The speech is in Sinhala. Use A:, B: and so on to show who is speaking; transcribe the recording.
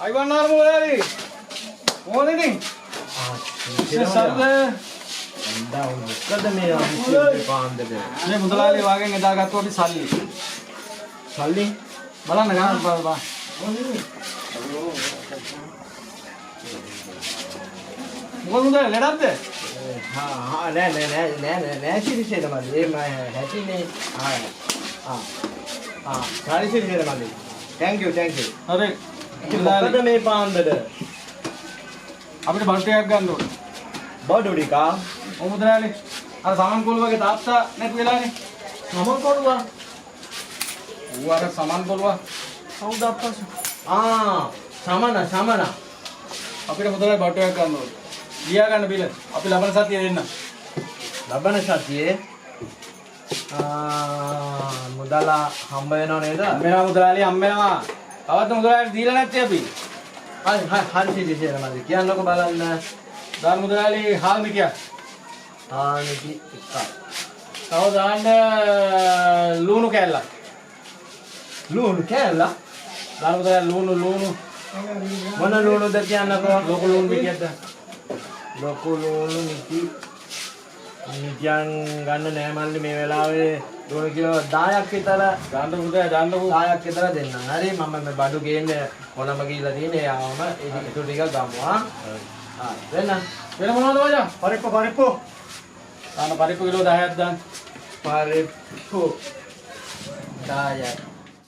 A: අයිවන් නාර මොලෑරි මොකද ඉතින් සර්ද
B: අන්දා මොකද මේ අනිත් පාන්දද
A: මේ මුදලාලි වාගෙන් එදා ගත්ත අපි සල්ලි බලන්න ගන්න බලන්න මොකද මුදලාලි ලෙඩක්ද
B: हाँ नෑ සිරිසේද මල්ලි ඒ මම හැටිනේ හරි සිරිසේද මල්ලි thank you
A: හරි
B: මොකද මේ පාන්දද
A: අපිට බඩු ටිකක් ගන්න ඕනේ
B: බඩු ටික
A: ඔව් මුදලාලි අර සමන් කොළ වගේ තාත්තා නැති වෙලානේ
B: සමන් කොළුවා
A: ඌ අර සමන් කොළුවා
B: කවුද අප්පස් සමන
A: අපිට මුදලාලි බඩු ටිකක් ගන්න ඕනේ ලියා ගන්න බිල අපි ලබන සතියේ දෙන්න
B: ලබන සතියේ මුදල හම්බ වෙනව නේද
A: හම්බෙනවා මුදලාලි හම්බෙනවා තවත් මුදලාලි දීලා නැත්තේ අපි
B: හරි සිරිසේද මල්ලි කියන්නකො බලන්න
A: දාන මුදලාලි හාල් මිටියක්
B: ආනිකි එකක්
A: තව දාන්න ලුණු කෑල්ලක්
B: ලුණු කෑල්ල
A: දාන මුදලාලි ලුණු
B: මොන ලුණුද කියන්නකො
A: ලොකු ලුණු මිටියක් දාන්න
B: ලොකු ලුණු මිටියන් ගන්න නෑ මල්ලි මේ වෙලාවේ ලුණු කිලෝ 10ක් විතර
A: දාන්න මුදලාලි දාන්නකෝ
B: 10ක් විතර දෙන්න. හරි මම මේ බඩු ගේන්න කොළඹ ගිහිල්ලා තියෙන්නේ. ආවම ඒක ටික ගමු දෙන්න.
A: වෙන මොනවද වජා
B: පරිප්පු
A: දාන්න පරිප්පු කිලෝ 10ක් දාන්න
B: පරිප්පු 10ක්